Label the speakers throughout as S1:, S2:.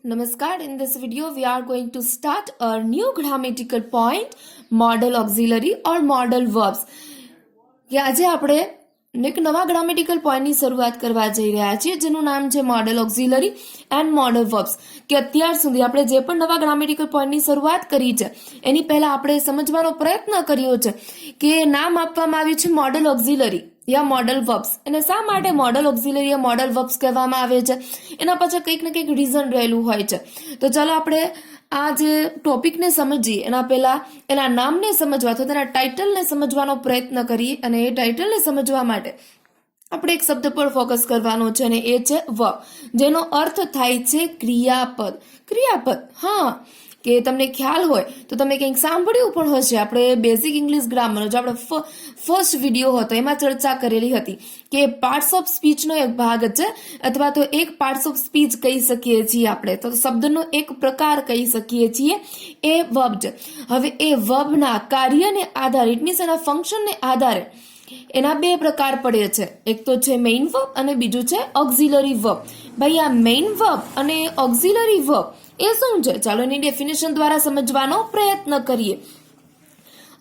S1: Namaskar. In this video, we are going to start a new grammatical point, model auxiliary or model verbs. કે આજે આપણે એક નવા grammatical પોઈન્ટની શરૂઆત કરવા જઈ રહ્યા છીએ જેનું નામ છે model auxiliary and model verbs. કે અત્યાર સુધી આપણે જે પણ નવા ગ્રામેટિકલ પોઈન્ટની શરૂઆત કરી છે એની પહેલા આપણે સમજવાનો પ્રયત્ન કર્યો છે કે નામ આપવામાં આવ્યું છે મોડલ ઓક્ઝિલરી યા મોડલ વર્બ્સ. અને શા માટે મોડલ ઓક્ઝિલરી યા મોડલ વર્બ્સ કહેવામાં આવે છે એના પાછળ કંઈક ને કંઈક રીઝન રહેલું હોય છે. તો ચાલો આપણે આ જે ટોપિકને સમજીએ એના પહેલા એના નામને સમજવા અથવા તેના ટાઇટલને સમજવાનો પ્રયત્ન કરીએ. અને એ ટાઇટલને સમજવા માટે આપણે એક શબ્દ પર ફોકસ કરવાનો છે અને એ છે વર્બ, જેનો અર્થ થાય છે ક્રિયાપદ. ક્રિયાપદ, હા, કે તમને ખ્યાલ હોય તો તમે કંઈક સાંભળ્યું પણ હશે. આપણે બેઝિક ઇંગ્લિશ ગ્રામરનો જો આપણે ફર્સ્ટ વિડીયો હતો એમાં ચર્ચા કરેલી હતી કે પાર્ટ્સ ઓફ સ્પીચનો એક ભાગ છે અથવા તો એક પાર્ટ્સ ઓફ સ્પીચ કહી શકીએ છીએ આપણે, તો શબ્દનો એક પ્રકાર કહી શકીએ છીએ એ વર્બ છે. હવે એ વર્બના કાર્યને આધારે ઇટ મીન્સ એના ફંક્શનને આધારે એના બે પ્રકાર પડે છે. એક તો છે મેઇન વર્બ અને બીજું છે ઓક્ઝિલરી વર્બ. ભાઈ આ મેઇન વર્બ અને ઓક્ઝિલરી વર્બ એ શું છે? ચાલો એની ડેફિનેશન દ્વારા સમજવાનો પ્રયત્ન કરીએ.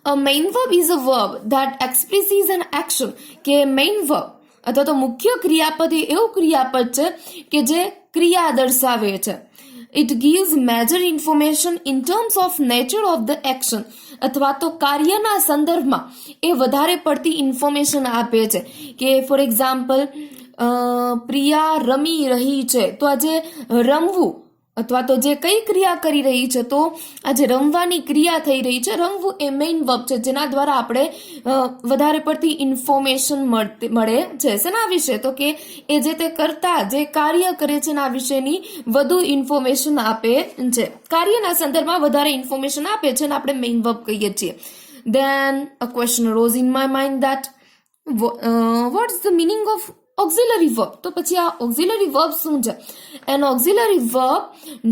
S1: A main verb is a verb that expresses an action. કે મેઇન વર્બ અથવા તો મુખ્ય ક્રિયાપદ એ એવું ક્રિયાપદ છે કે જે ક્રિયા દર્શાવે છે. It gives major information in terms of nature of the action. અથવા તો કાર્યના સંદર્ભમાં એ વધારે પડતી ઇન્ફોર્મેશન આપે છે. કે ફોર એક્ઝામ્પલ પ્રિયા રમી રહી છે, તો આજે રમવું અથવા તો જે કઈ ક્રિયા કરી રહી છે, તો આજે રમવાની ક્રિયા થઈ રહી છે, રમવું એ મેઇન વર્બ છે જેના દ્વારા આપણે વધારે પડતી ઇન્ફોર્મેશન મળે છે. શેના વિશે? તો કે એ જે તે કરતા જે કાર્ય કરે છે એના વિશેની વધુ ઇન્ફોર્મેશન આપે છે. કાર્યના સંદર્ભમાં વધારે ઇન્ફોર્મેશન આપે છે અને આપણે મેઇન વર્બ કહીએ છીએ. Then a question arose in my mind that what's the meaning of auxiliary verb? તો પછી આ auxiliary verb શું છે? An auxiliary verb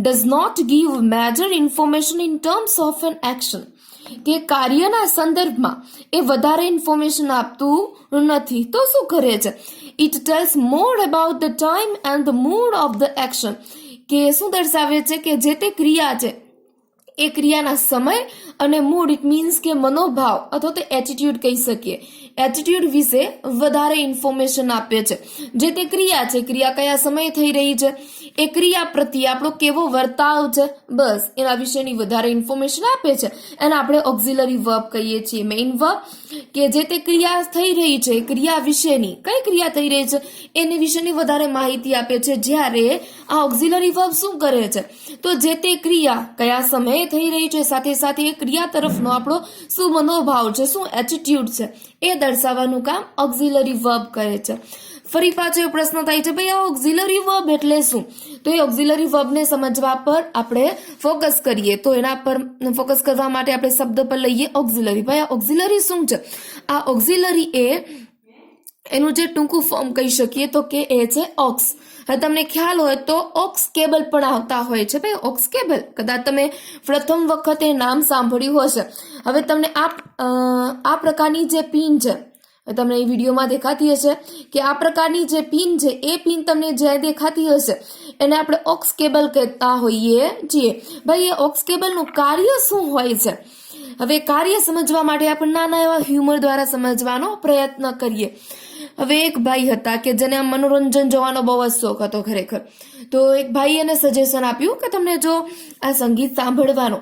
S1: does not give major information in terms of an action. કે કાર્યના સંદર્ભમાં એ વધારે ઇન્ફોર્મેશન આપતું નથી. તો શું કરે છે? It tells more about the time and the mood of the action. કે શું દર્શાવે છે કે જે તે ક્રિયા છે એ ક્રિયાના સમય અને મૂડ, ઇટ મીન્સ કે મનોભાવ અથવા તો એટીટ્યુડ કહી શકીએ, એટીટ્યુડ વિશે વધારે ઇન્ફોર્મેશન આપે છે. જે તે ક્રિયા છે, ક્રિયા કયા સમયે થઈ રહી છે, એ ક્રિયા પ્રત્યે આપણો કેવો વર્તાવ છે, બસ એના વિશેની વધારે ઇન્ફોર્મેશન આપે છે. અને આપણે ઓક્ઝિલરી વર્બ કહીએ છીએ. મેઇન વર્બ કે જે તે ક્રિયા થઈ રહી છે, ક્રિયા વિશેની કઈ ક્રિયા થઈ રહી છે એની વિશેની વધારે માહિતી આપે છે. જ્યારે આ ઓક્ઝિલરી વર્બ શું કરે છે? તો જે તે ક્રિયા કયા સમયે થઈ રહી છે, સાથે સાથે એ ક્રિયા તરફનો આપણો શું મનોભાવ છે, શું એટીટ્યુડ છે, એ દર્શાવવાનું કામ ઓક્ઝિલરી વર્બ કરે છે. ફરી પાછો એ પ્રશ્ન થાય છે, ભાઈ આ ઓક્ઝિલરી વર્બ એટલે શું? તો એ ઓક્ઝિલરી વર્બને સમજવા પર આપણે ફોકસ કરીએ. તો એના પર ફોકસ કરવા માટે આપણે શબ્દ પર લઈએ ઓક્ઝિલરી. ભાઈ આ ઓક્ઝિલરી શું છે? આ ઓક્ઝિલરી એ એનું જે ટૂંકું ફોર્મ કહી શકીએ તો કે એ છે ઓક્સ. હવે તમને ખ્યાલ હોય તો ઓક્સ કેબલ પણ આવતા હોય છે. ભાઈ ઓક્સ કેબલ કદાચ તમે પ્રથમ વખતે નામ સાંભળ્યું હશે. હવે તમને આ પ્રકારની જે પિન છે તમને એ વિડીયોમાં દેખાતી હશે કે આ પ્રકારની જે પિન છે એ પિન તમને જે દેખાતી હશે એને આપણે ઓક્સ કેબલ કહેતા હોઈએ છીએ. ભાઈ એ ઓક્સ કેબલનું કાર્ય શું હોય છે? હવે કાર્ય સમજવા માટે આપણે નાના એવા હ્યુમર દ્વારા સમજવાનો પ્રયત્ન કરીએ. હવે એક ભાઈ હતા કે જેને મનોરંજન જોવાનો બહુ જ શોખ હતો ખરેખર. તો એક ભાઈ એને સજેશન આપ્યું કે તમને જો આ સંગીત સાંભળવાનો,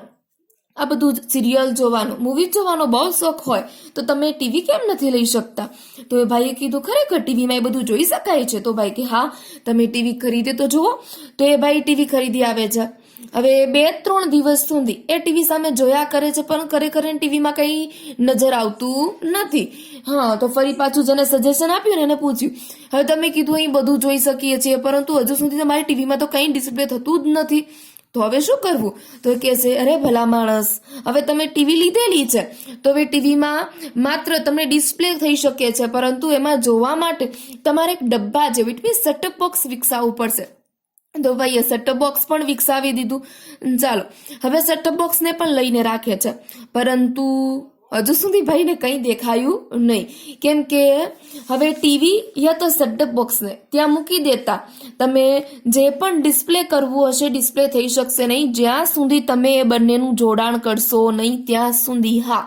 S1: આ બધું સિરિયલ જોવાનું, મૂવી જોવાનો બહુ શોખ હોય તો તમે ટીવી કેમ નથી લઈ શકતા? તો એ ભાઈએ કીધું ખરેખર ટીવીમાં એ બધું જોઈ શકાય છે? તો ભાઈ કે હા, તમે ટીવી ખરીદે તો જુઓ. તો એ ભાઈ ટીવી ખરીદી આવે છે. હવે 2-3 દિવસ સુધી એ ટીવી સામે જોયા કરે છે પણ ખરેખર ટીવીમાં કંઈ નજર આવતું નથી. હા, તો ફરી પાછું જેને સજેશન આપ્યું ને એને પૂછ્યું, હવે તમે કીધું અહીં બધું જોઈ શકીએ છીએ પરંતુ હજુ સુધી તમારી ટીવીમાં તો કંઈ ડિસ્પ્લે થતું જ નથી, તો હવે શું કરવું? તો કહે છે, અરે ભલા માણસ, હવે તમે ટીવી લીધેલી છે તો હવે ટીવીમાં માત્ર તમને ડિસ્પ્લે થઈ શકે છે પરંતુ એમાં જોવા માટે તમારે એક ડબ્બા જેવું ઇટ મીન્સ સેટઅપ બોક્સ વિકસાવવું પડશે. તો ભાઈએ સેટઅપ બોક્સ પણ વિકસાવી દીધું. ચાલો, હવે સેટઅપ બોક્સને પણ લઈને રાખે છે પરંતુ હજુ સુધી ભાઈને કંઈ દેખાયું નહીં, કેમ કે હવે ટીવી યા તો સેટઅપ બોક્સને ત્યાં મૂકી દેતા તમે જે પણ ડિસ્પ્લે કરવું હશે ડિસ્પ્લે થઈ શકશે નહીં જ્યાં સુધી તમે એ બંનેનું જોડાણ કરશો નહીં ત્યાં સુધી. હા,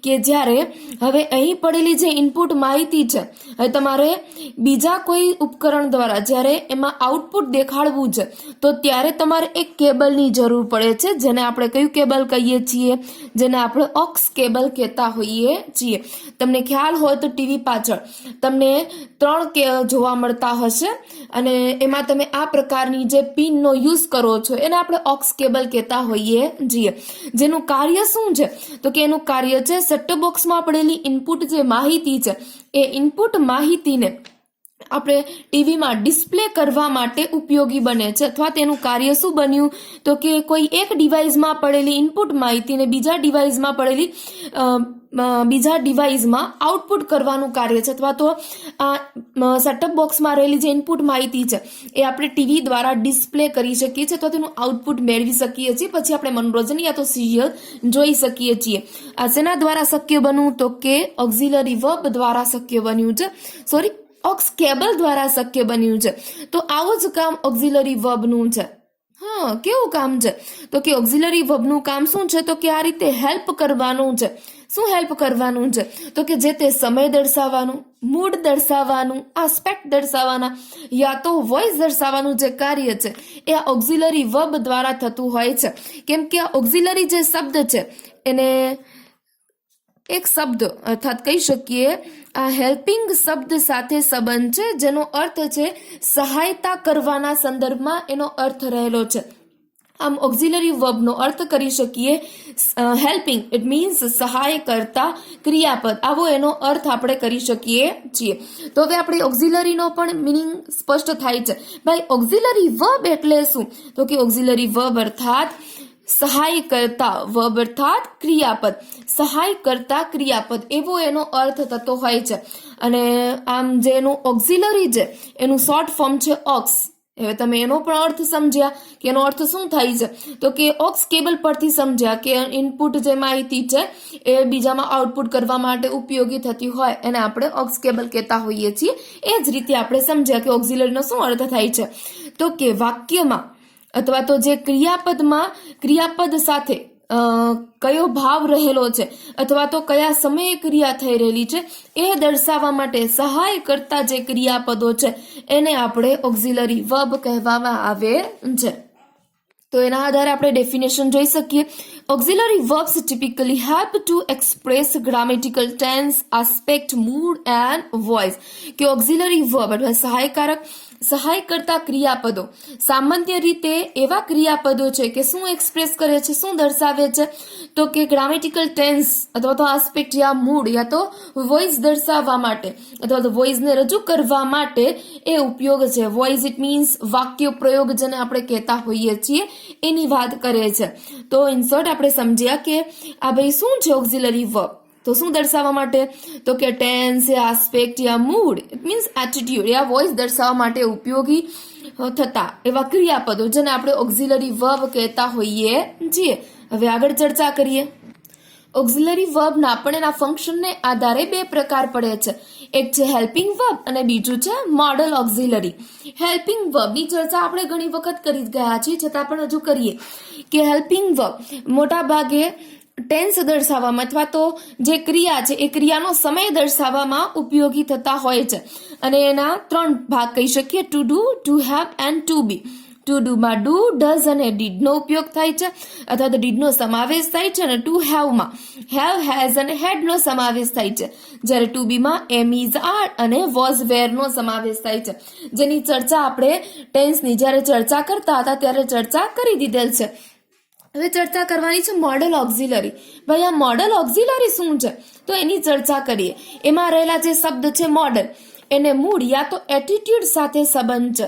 S1: કે જ્યારે હવે અહીં પડેલી જે ઇનપુટ માહિતી છે હવે તમારે બીજા કોઈ ઉપકરણ દ્વારા જ્યારે એમાં આઉટપુટ દેખાડવું છે તો ત્યારે તમારે એક કેબલની જરૂર પડે છે, જેને આપણે કયું કેબલ કહીએ છીએ, જેને આપણે ઓક્સ કેબલ કહેતા હોઈએ છીએ. તમને ખ્યાલ હોય તો ટીવી પાછળ તમને 3 જોવા મળતા હશે અને એમાં તમે આ પ્રકારની જે પિનનો યુઝ કરો છો એને આપણે ઓક્સ કેબલ કહેતા હોઈએ છીએ. જેનું કાર્ય શું છે તો કે એનું કાર્ય છે સેટઅપ બોક્સમાં પડેલી ઇનપુટ જે માહિતી છે એ ઇનપુટ માહિતીને આપણે ટીવીમાં ડિસ્પ્લે કરવા માટે ઉપયોગી બને છે. અથવા તેનું કાર્ય શું બન્યું તો કે કોઈ એક ડિવાઇસમાં પડેલી ઇનપુટ માહિતીને બીજા ડિવાઇસમાં આઉટપુટ કરવાનું કાર્ય છે. અથવા તો સેટઅપ બોક્સમાં રહેલી જે ઇનપુટ માહિતી છે એ આપણે ટીવી દ્વારા ડિસ્પ્લે કરી શકીએ છીએ, તો તેનું આઉટપુટ મેળવી શકીએ છીએ, પછી આપણે મનોરંજન યા તો સિરિયલ જોઈ શકીએ છીએ. આ શેના દ્વારા શક્ય બન્યું તો કે ઓક્ઝિલરી વર્બ દ્વારા શક્ય બન્યું છે, ઓક્સ કેબલ દ્વારા શક્ય બન્યું છે. તો આવું જ કામ ઓક્ઝિલરી વર્બનું છે. હા, કેવું કામ છે તો કે ઓક્ઝિલરી વર્બનું કામ શું છે તો કે આ રીતે હેલ્પ કરવાનું છે. શું હેલ્પ કરવાનું છે તો કે જે તે સમય દર્શાવવાનું, મૂડ દર્શાવવાનું, આસ્પેક્ટ દર્શાવવાના યા તો વોઇસ દર્શાવવાનું જે કાર્ય છે એ આ ઓક્ઝિલરી વર્બ દ્વારા થતું હોય છે. કેમ કે આ ઓક્ઝિલરી જે શબ્દ છે એને એક શબ્દ અર્થાત કહી શકીએ આ હેલ્પિંગ શબ્દ સાથે સંબંધ છે, જેનો અર્થ છે સહાયતા કરવાના સંદર્ભમાં એનો અર્થ રહેલો છે. આમ ઓક્ઝિલરી વર્બનો અર્થ કરી શકીએ હેલ્પિંગ, ઇટ મીન્સ સહાય કરતા ક્રિયાપદ, આવો એનો અર્થ આપણે કરી શકીએ છીએ. તો હવે આપણે ઓક્ઝિલરીનો પણ મિનિંગ સ્પષ્ટ થાય છે. ભાઈ ઓક્ઝિલરી વર્બ એટલે શું તો કે ઓક્ઝિલરી વર્બ અર્થાત સહાય કરતા, વર્બ અર્થાત ક્રિયાપદ, સહાય કરતા ક્રિયાપદ એવો એનો અર્થ થતો હોય છે. અને આમ જે એનું ઓક્ઝિલરી છે એનું શોર્ટ ફોર્મ છે ઓક્સ. હવે તમે એનો પણ અર્થ સમજ્યા કે એનો અર્થ શું થાય છે તો કે ઓક્સ કેબલ પરથી સમજ્યા કે ઇનપુટ જે માહિતી છે એ બીજામાં આઉટપુટ કરવા માટે ઉપયોગી થતી હોય એને આપણે ઓક્સ કેબલ કહેતા હોઈએ છીએ. એ જ રીતે આપણે સમજ્યા કે ઓક્ઝિલરીનો શું અર્થ થાય છે તો કે વાક્યમાં અથવા તો જે ક્રિયાપદમાં ક્રિયાપદ સાથે કયો ભાવ રહેલો છે અથવા તો કયા સમયે ક્રિયા થઈ રહેલી છે એ દર્શાવવા માટે સહાય કરતા જે ક્રિયાપદો છે એને આપણે ઓક્ઝિલરી વર્બ કહેવામાં આવે છે. તો એના આધારે આપણે ડેફિનેશન જોઈ શકીએ. Auxiliary verbs typically help to express grammatical tense, aspect, mood and voice. કે auxiliary verb એટલે સહાય કરતા ક્રિયાપદો સામાન્ય રીતે એવા ક્રિયાપદો છે કે શું એક્સપ્રેસ કરે છે, શું દર્શાવે છે તો કે ગ્રામેટિકલ ટેન્સ અથવા તો આસ્પેક્ટ યા મૂડ યા તો વોઇસ દર્શાવવા માટે અથવા તો વોઇસને રજૂ કરવા માટે એ ઉપયોગ છે. વોઇસ ઇટ મીન્સ વાક્ય પ્રયોગ જેને આપણે કહેતા હોઈએ છીએ એની વાત કરે છે. તો ઇન શોર્ટ આપણે સમજ્યા કે આ ભાઈ શું છે ઓક્ઝિલરી વર્બ, તો શું દર્શાવવા માટે તો કે ટેન્સ યા આસ્પેક્ટ યા મૂડ ઇટ મીન્સ એટીટ્યુડ યા વોઇસ દર્શાવવા માટે ઉપયોગી થતા એવા ક્રિયાપદો જેને આપણે ઓક્ઝિલરી વર્બ કહેતા હોઈએ છીએ. હવે આગળ ચર્ચા કરીએ. ઓક્ઝિલરી વર્બના પણ એના ફંક્શનને આધારે બે પ્રકાર પડે છે. એક છે હેલ્પિંગ વર્બ અને બીજું છે મોડલ ઓક્ઝિલરી. હેલ્પિંગ વર્બની ચર્ચા આપણે ઘણી વખત કરી ગયા છીએ, છતાં પણ હજુ કરીએ કે હેલ્પિંગ વર્બ મોટા ભાગે ટેન્સ દર્શાવવામાં અથવા તો જે ક્રિયા છે એ ક્રિયાનો સમય દર્શાવવામાં ઉપયોગી થતા હોય છે. અને એના 3 ભાગ કહી શકીએ, to do, to have and to be. To ડુમાં ડુ, ડઝ અને ડીડનો ઉપયોગ થાય છે અથવા તો ડીડનો સમાવેશ થાય છે, અને ટુ હેવમાં હેવ, હેઝ અને હેડનો સમાવેશ થાય છે. જ્યારે ટુ બીમાં એમ, ઇઝ, આર અને વોઝ, વેરનો સમાવેશ થાય છે, જેની ચર્ચા આપણે ટેન્સની જ્યારે ચર્ચા કરતા હતા ત્યારે ચર્ચા કરી દીધેલ છે. હવે ચર્ચા કરવાની છે મોડલ ઓક્ઝિલરી. ભાઈ આ મોડલ ઓક્ઝિલરી શું છે તો એની ચર્ચા કરીએ. એમાં રહેલા જે શબ્દ છે મોડલ એને મૂડ યા તો એટીટ્યુડ સાથે સંબંધ છે.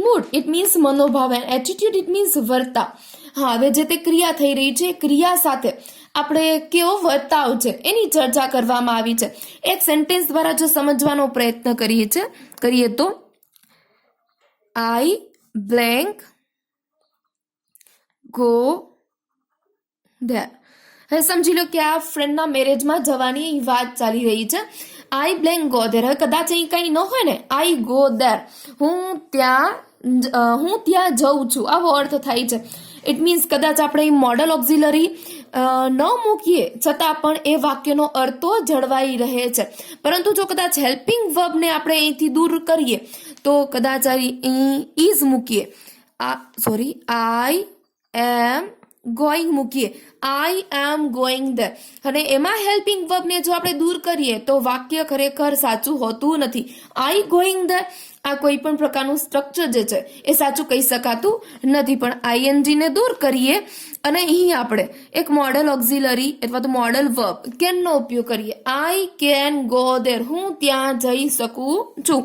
S1: મૂડ ઇટ મીન્સ મનોભાવ એન્ડ એટીટ્યુડ ઇટ મીન્સ વર્તાવ. હા, હવે જે તે ક્રિયા થઈ રહી છે ક્રિયા સાથે આપણે કેવો વર્તાવ છે એની ચર્ચા કરવામાં આવી છે. એક સેન્ટેન્સ દ્વારા જો સમજવાનો પ્રયત્ન કરીએ તો આઈ બ્લેન્ક ગો there. હવે સમજી લો કે આ ફ્રેન્ડના મેરેજમાં જવાની વાત ચાલી રહી છે. I blank go there. હવે કદાચ અહીં કંઈ ન હોય ને, આઈ ગો ધેર, હું ત્યાં જઉં છું, આવો અર્થ થાય છે. ઇટ મીન્સ કદાચ આપણે મોડલ ઓક્ઝિલરી ન મૂકીએ છતાં પણ એ વાક્યનો અર્થ તો જળવાઈ રહે છે. પરંતુ જો કદાચ હેલ્પિંગ વર્બને આપણે અહીંથી દૂર કરીએ તો કદાચ અહીં ઇઝ મૂકીએ, આઈ એમ ગોઈંગ મૂકીએ, આઈ એમ ગોઈંગ ધેર, અને એમાં હેલ્પિંગ વર્બને જો આપણે દૂર કરીએ તો વાક્ય ખરેખર સાચું હોતું નથી. આઈ ગોઈંગ ધેર આ કોઈ પણ પ્રકારનું સ્ટ્રક્ચર જે છે એ સાચું કહી શકાતું નથી. પણ આઈએનજી ને દૂર કરીએ અને અહીં આપણે એક મોડલ ઓક્ઝિલરી અથવા તો મોડલ વર્બ કેનનો ઉપયોગ કરીએ. આઈ કેન ગો ધેર, હું ત્યાં જઈ શકું છું.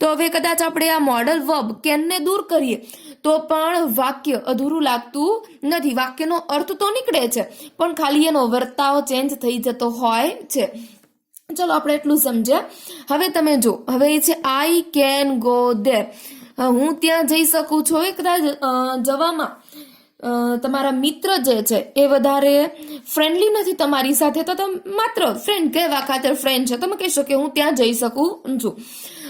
S1: તો હવે કદાચ આપણે આ મોડલ વર્બ કેનને દૂર કરીએ તો પણ વાક્ય અધૂરું લાગતું નથી. વાક્યનો અર્થ તો નીકળે છે પણ ખાલી એનો વર્તાવ ચેન્જ થઈ જતો હોય છે. ચલો આપણે એટલું સમજ્યા. હવે તમે જો, હવે એ છે આઈ કેન ગો ધેર, હું ત્યાં જઈ શકું છું. એ કદાચ જવામાં તમારા મિત્ર જે છે એ વધારે ફ્રેન્ડલી નથી તમારી સાથે, તો તમે માત્ર ફ્રેન્ડ કહેવા ખાતર ફ્રેન્ડ છે, તમે કહેશો કે હું ત્યાં જઈ શકું છું.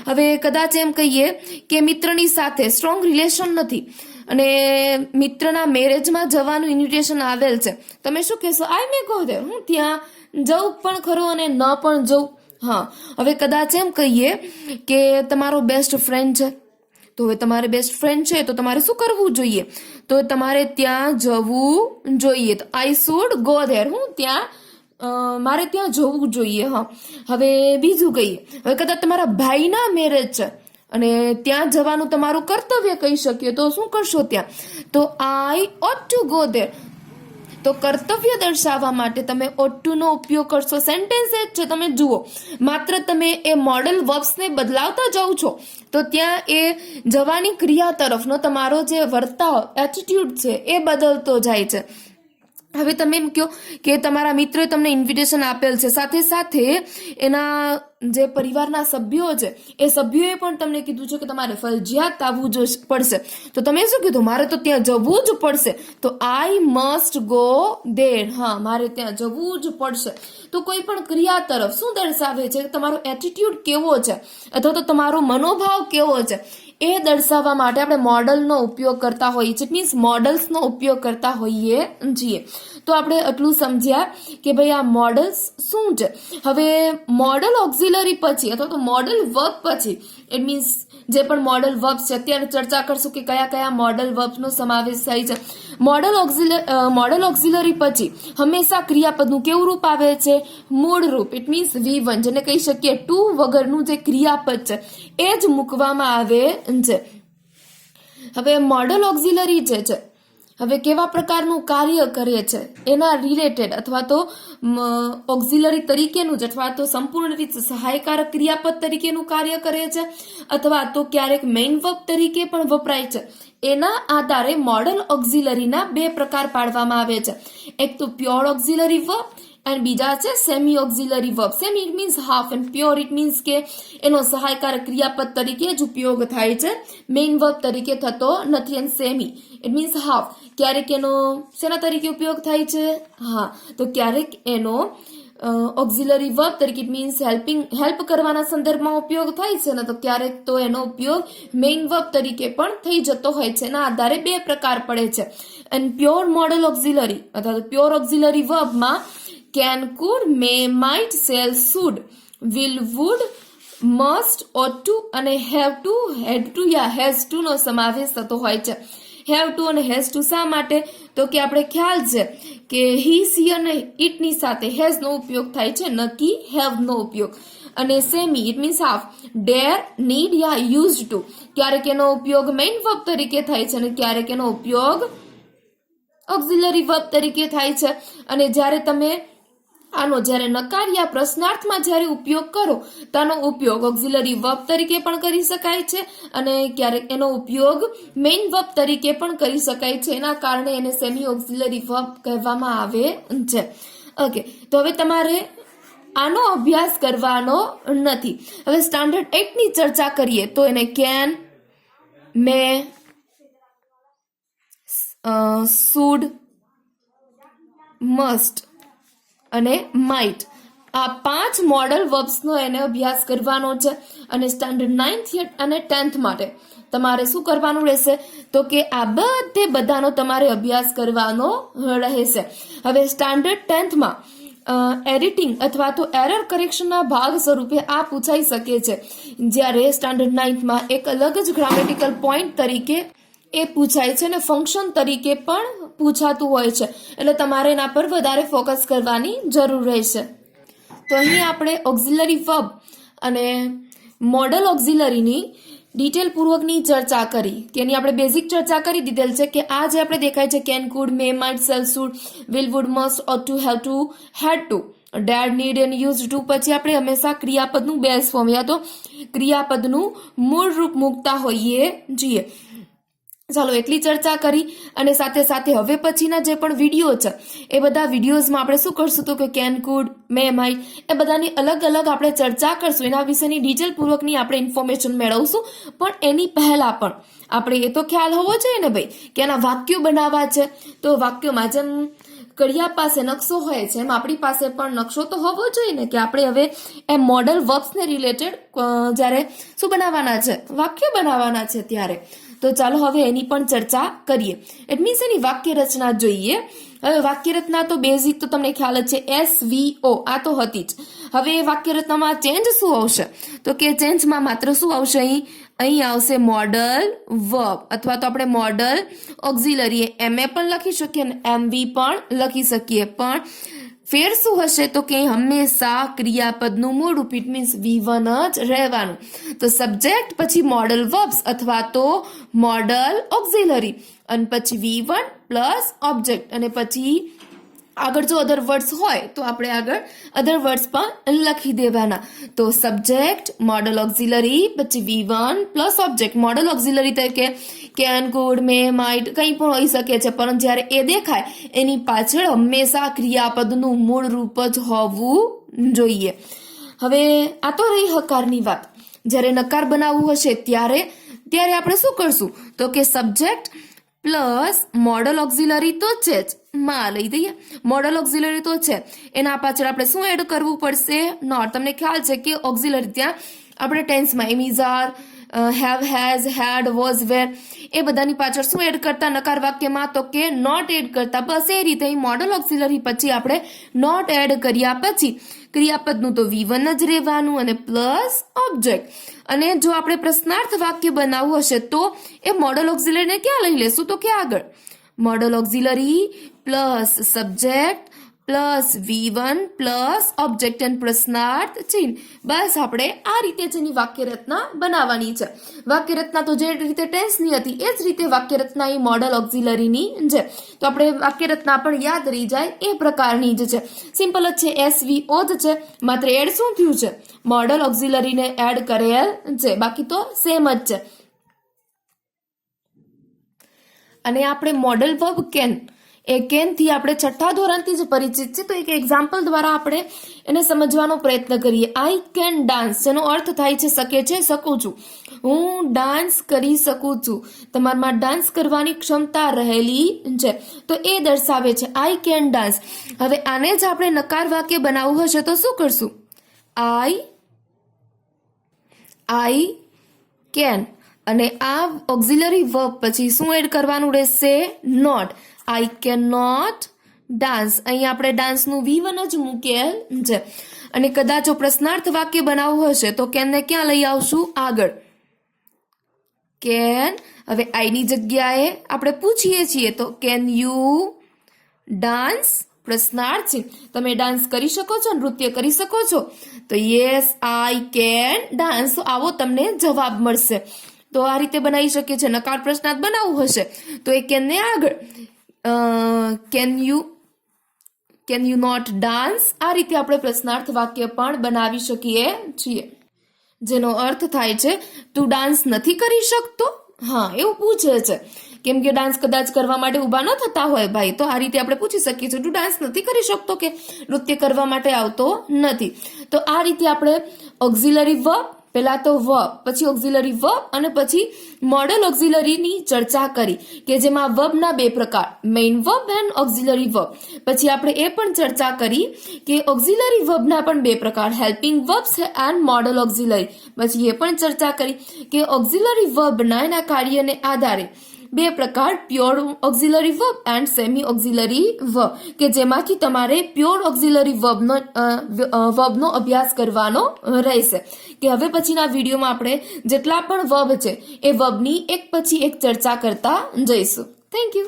S1: હવે કદાચ એમ કહીએ કે મિત્રની સાથે સ્ટ્રોંગ રિલેશન નથી અને મિત્રના મેરેજમાં જવાનું ઇન્વિટેશન આવેલ છે, તમે શું કહેશો? આઈ મે ગો ધેર, હું ત્યાં જવું પણ ખરું અને ન પણ જવું. હા, હવે કદાચ એમ કહીએ કે તમારો બેસ્ટ ફ્રેન્ડ છે, તો હવે તમારે બેસ્ટ ફ્રેન્ડ છે તો તમારે શું કરવું જોઈએ? તો તમારે ત્યાં જવું જોઈએ. તો આઈ શુડ ગો ધેર, હું ત્યાં મારે ત્યાં જવું જોઈએ. હા, હવે બીજું કહીએ, હવે કદાચ તમારા ભાઈના મેરેજ છે અને ત્યાં જવાનું તમારું કર્તવ્ય કહી શકીએ તો શું કરશો ત્યાં? તો આઈ ઓટ ટુ ગો ધેર. તો કર્તવ્ય દર્શાવવા માટે તમે ought to નો ઉપયોગ કરશો. સેન્ટેન્સ જ છે, તમે જુઓ, માત્ર તમે એ મોડલ વર્બ્સને બદલાવતા જાઓ છો તો ત્યાં એ જવાની ક્રિયા તરફનો તમારો જે વર્તાવ એટીટ્યુડ છે એ બદલતો જાય છે. હવે તમે એમ કહો કે તમારા મિત્રોએ તમને ઇન્વિટેશન આપેલ છે, સાથે સાથે એના જે પરિવારના સભ્યો છે એ સભ્યોએ પણ તમને કીધું છે કે તમારે ફરજિયાત આવવું પડશે, તો તમે શું કીધું? મારે તો ત્યાં જવું જ પડશે. તો આઈ મસ્ટ ગો ધેર, હા મારે ત્યાં જવું જ પડશે. તો કોઈ પણ ક્રિયા તરફ શું દર્શાવે છે? તમારો એટીટ્યુડ કેવો છે અથવા તો તમારો મનોભાવ કેવો છે એ દર્શાવવા માટે આપણે મોડલનો ઉપયોગ કરતા હોઈએ છીએ. ઇટ મીન્સ મોડલ્સનો ઉપયોગ કરતા હોઈએ છીએ. તો આપણે એટલું સમજ્યા કે ભાઈ આ મોડલ્સ શું છે. હવે મોડલ ઓક્ઝિલરી પછી અથવા તો મોડલ વર્બ પછી, ઇટ મીન્સ જે પણ મોડલ વર્બ છે અત્યારે ચર્ચા કરશું કે કયા કયા મોડલ વર્બનો સમાવેશ થાય છે. મોડલ ઓક્ઝિલરી પછી હંમેશા ક્રિયાપદનું કેવું રૂપ આવે છે? મૂળ રૂપ. ઇટ મીન્સ V1, જેને કહી શકીએ ટુ વગરનું જે ક્રિયાપદ છે એ જ મૂકવામાં આવે છે. હવે મોડલ ઓક્ઝિલરી જે છે હવે કેવા પ્રકારનું કાર્ય કરે છે એના રિલેટેડ અથવા તો ઓક્ઝિલરી તરીકેનું જ અથવા તો સંપૂર્ણ રીતે સહાયકારક ક્રિયાપદ તરીકેનું કાર્ય કરે છે અથવા તો ક્યારેક મેઇન વર્બ તરીકે પણ વપરાય છે. એના આધારે મોડલ ઓક્ઝિલરીના બે પ્રકાર પાડવામાં આવે છે. એક તો પ્યોર ઓક્ઝિલરી વર્બ અને બીજા છે semi auxiliary verb. Semi it means half and pure it means કે એનો સહાયકારક ક્રિયાપદ તરીકે જ ઉપયોગ થાય છે, મેઇન વર્બ તરીકે થતો નથી. અને સેમી ઇટ મીન્સ હાફ, ક્યારેક એનો શેના તરીકે ઉપયોગ થાય છે? હા, તો ક્યારેક એનો ઓક્ઝિલરી વર્બ તરીકે ઇટ મીન્સ હેલ્પ કરવાના સંદર્ભમાં ઉપયોગ થાય છે ને, તો ક્યારેક તો એનો ઉપયોગ મેઇન વર્બ તરીકે પણ થઈ જતો હોય છે. એના આધારે બે પ્રકાર પડે છે. અને પ્યોર મોડલ ઓક્ઝિલરી અથવા તો પ્યોર ઓક્ઝિલરી વર્બમાં can, could, may, might, shall, should, will, would, must, ought to અને have to, had to yeah has to નો સમાવેશ થતો હોય છે. have to અને has to શા માટે? તો કે આપણે ખ્યાલ છે કે he, she અને it ની સાથે has નો ઉપયોગ થાય છે, નકી have નો ઉપયોગ. અને semi it means half, dare, need યા યુઝડ ટુ, ક્યારેક એનો ઉપયોગ મેઇન વર્બ તરીકે થાય છે અને ક્યારેક એનો ઉપયોગ ઓક્ઝિલરી વર્બ તરીકે થાય છે. અને જ્યારે તમે આનો જ્યારે નકાર યા પ્રશ્નાર્થમાં જ્યારે ઉપયોગ કરો તો આનો ઉપયોગ ઓક્ઝિલરી વર્બ તરીકે પણ કરી શકાય છે અને ક્યારેક એનો ઉપયોગ મેઇન વર્બ તરીકે પણ કરી શકાય છે. એના કારણે એને સેમી ઓક્ઝિલરી વર્બ કહેવામાં આવે છે. ઓકે, તો હવે તમારે આનો અભ્યાસ કરવાનો નથી. હવે સ્ટાન્ડર્ડ 8 ની ચર્ચા કરીએ તો એને કેન, મે, શુડ, મસ્ટ અને માઇટ. આ 5 મોડલ વર્બ્સનો એને અભ્યાસ કરવાનો છે. અને સ્ટાન્ડર્ડ 9th અને 10th માટે તમારે શું કરવાનું રહેશે તો કે આ બધાનો તમારે અભ્યાસ કરવાનો રહેશે. હવે સ્ટાન્ડર્ડ 10thમાં એડિટિંગ અથવા તો એરર કરેક્શનના ભાગ સ્વરૂપે આ પૂછાઈ શકે છે, જ્યારે સ્ટાન્ડર્ડ 9thમાં એક અલગ જ ગ્રામેટિકલ પોઈન્ટ તરીકે એ પૂછાય છે અને ફંક્શન તરીકે પણ પૂછાતું હોય છે, એટલે તમારે એના પર વધારે ફોકસ કરવાની જરૂર રહેશે. તો અહીં આપણે ઓક્ઝિલરી વર્બ અને મોડલ ઓક્ઝિલરીની ડિટેલ પૂર્વકની ચર્ચા કરી, તેની આપણે બેઝિક ચર્ચા કરી દીધેલ છે કે આ જે આપણે દેખાય છે can, could, may, might, shall, should, will, would, must, ought to, have to, had to, dare, need and use to. પછી આપણે હંમેશા ક્રિયાપદનું બેઝ ફોર્મ યા તો ક્રિયાપદનું મૂળ રૂપ મૂકતા હોઈએ છીએ. ચાલો એટલી ચર્ચા કરી અને સાથે સાથે હવે પછીના જે પણ વિડીયો છે એ બધા વિડીયોઝમાં આપણે શું કરશું તો કે કેન, કુડ, મે, માઇટ એ બધાની અલગ અલગ આપણે ચર્ચા કરશું, એના વિશેની ડિટેલ પૂર્વકની આપણે ઇન્ફોર્મેશન મેળવશું. પણ એની પહેલા પણ આપણે એ તો ખ્યાલ હોવો જોઈએ ને ભાઈ કે એના વાક્યો બનાવવા છે. તો વાક્યોમાં જેમ કડિયા પાસે નકશો હોય છે એમ આપણી પાસે પણ નકશો તો હોવો જોઈએ ને કે આપણે હવે એ મોડલ વર્બ્સને રિલેટેડ જ્યારે શું બનાવવાના છે, વાક્ય બનાવવાના છે ત્યારે. તો ચાલો હવે એની પણ ચર્ચા કરીએ. ઇટ મીન્સ એની વાક્ય રચના જોઈએ. હવે વાક્ય રચના તો બેઝિક તો તમને ખ્યાલ જ છે, SVO આ તો હતી જ. હવે વાક્ય રચનામાં ચેન્જ શું આવશે તો કે ચેન્જમાં માત્ર શું આવશે, અહીં આવશે મોડલ વર્બ અથવા તો આપણે મોડલ ઓક્ઝિલરી MA પણ લખી શકીએ અને MV પણ લખી શકીએ. પણ ફેર શું હશે તો કે હંમેશા ક્રિયાપદનું મૂળ રૂપ ઇટ મીન્સ V1 જ રહેવાનું. તો સબ્જેક્ટ પછી મોડલ વર્બ્સ અથવા તો મોડલ ઓક્ઝિલરી અને પછી V1 પ્લસ ઓબ્જેક્ટ અને પછી આગળ જો અધર વર્ડ્સ હોય તો આપણે આગળ અધર વર્ડ્સ પણ લખી દેવાના. તો સબ્જેક્ટ, મોડલ ઓક્ઝિલરી, પછી V1 plus object. Model auxiliary તરીકે કેન, કુડ, મે, માઇટ કંઈ પણ હોઈ શકે છે, પરંતુ જ્યારે એ દેખાય એની પાછળ હંમેશા ક્રિયાપદનું મૂળ રૂપ જ હોવું જોઈએ. હવે આ તો રહી હકારની વાત. જ્યારે નકાર બનાવવું હશે ત્યારે આપણે શું કરશું તો કે સબ્જેક્ટ પ્લસ મોડલ ઓક્ઝિલરી તો છે જ, માં લઈ દઈએ. મોડલ ઓક્ઝિલરી તો છે, એના પાછળ આપણે શું એડ કરવું પડશે, નોટ. તમને ખ્યાલ છે કે ઓક્ઝિલરી ત્યાં આપણે ટેન્સમાં am, is, are, have, has, had, was, were એ બધાની પાછળ શું એડ કરતા નકાર વાક્યમાં તો કે નોટ એડ કરતા. બસ એ રીતે મોડલ ઓક્ઝિલરી પછી આપણે નોટ એડ કર્યા પછી ક્રિયાપદનું તો V1 જ રહેવાનું અને પ્લસ ઓબ્જેક્ટ. અને જો આપણે પ્રશ્નાર્થ વાક્ય બનાવવું હશે તો એ મોડલ ઓક્ઝિલરીને ક્યાં લઈ લેશું તો કે આગળ model auxiliary plus subject plus V1 plus object and પ્રશ્નાર્થ ચિહ્ન. બસ આપણે આ રીતે જ એની વાક્ય રચના બનાવવાની છે. વાક્ય રચના તો જે રીતે ટેન્સની હતી એ જ રીતે વાક્ય રચના એ મોડલ ઓક્ઝિલરીની છે. તો આપણે વાક્ય રચના પણ યાદ રહી જાય એ પ્રકારની જ છે. સિમ્પલ જ છે, SVO જ છે, માત્ર એડ શું થયું છે, મોડલ ઓક્ઝિલરીને એડ કરેલ છે, બાકી તો સેમ જ છે. અને આપણે model verb can A can થી આપણે છઠ્ઠા ધોરણથી જ પરિચિત છે. તો એક એક્ઝામ્પલ દ્વારા આપણે એને સમજવાનો પ્રયત્ન કરીએ. આઈ કેન ડાન્સ, જેનો અર્થ થાય છે શકે છે, શકું છું. હું ડાન્સ કરી શકું છું, તમારામાં ડાન્સ કરવાની ક્ષમતા રહેલી છે, તો એ દર્શાવે છે આઈ કેન ડાન્સ. હવે આને જ આપણે નકાર વાક્ય બનાવવું હશે તો શું કરશું, આઈ કેન અને આ ઓક્ઝિલરી વર્બ પછી શું એડ કરવાનું રહેશે, not. I can not dance. અહીં આપણે ડાન્સનું V1 જ મૂકેલ છે. અને કદાચ જો પ્રશ્નાર્થ વાક્ય બનાવવું હશે તો કેનને ક્યાં લઈ આવશું, આગળ કેન. હવે આઈની જગ્યાએ આપણે પૂછીએ છીએ તો કેન યુ ડાન્સ, પ્રશ્નાર્થ છે, તમે ડાન્સ કરી શકો છો, નૃત્ય કરી શકો છો, તો યસ આઈ કેન ડાન્સ. આવો તમને જવાબ મળશે. તો આ રીતે બનાવી શકીએ છીએ. નકાર પ્રશ્નાર્થ બનાવવું હશે તો એ કેનને આગળ કેન યુ નોટ ડાન્સ. આ રીતે આપણે પ્રશ્નાર્થ વાક્ય પણ બનાવી શકીએ છીએ, જેનો અર્થ થાય છે તું ડાન્સ નથી કરી શકતો. હા, એવું પૂછે છે, કેમ કે ડાન્સ કદાચ કરવા માટે ઊભા ન થતા હોય ભાઈ, તો આ રીતે આપણે પૂછી શકીએ છીએ તું ડાન્સ નથી કરી શકતો કે નૃત્ય કરવા માટે આવતો નથી. તો આ રીતે આપણે ઓક્ઝિલરી વર્બ પહેલા તો વર્બ, પછી ઓક્ઝિલરી વર્બ અને પછી મોડલ ઓક્ઝિલરીની ચર્ચા કરી કે જેમાં વર્બના બે પ્રકાર, main verb and auxiliary verb. પછી આપણે એ પણ ચર્ચા કરી કે ઓક્ઝિલરી વર્બના પણ બે પ્રકાર, helping verbs and model auxiliary. પછી એ પણ ચર્ચા કરી કે ઓક્ઝિલરી વર્બના એના કાર્યને આધારે બે પ્રકાર, pure auxiliary verb and semi auxiliary verb, કે જેમાંથી તમારે પ્યોર ઓક્ઝિલરી વર્બનો અભ્યાસ કરવાનો રહેશે. કે હવે પછીના વિડીયોમાં આપણે જેટલા પણ વર્બ છે એ વર્બની એક પછી એક ચર્ચા કરતા જઈશું. Thank you.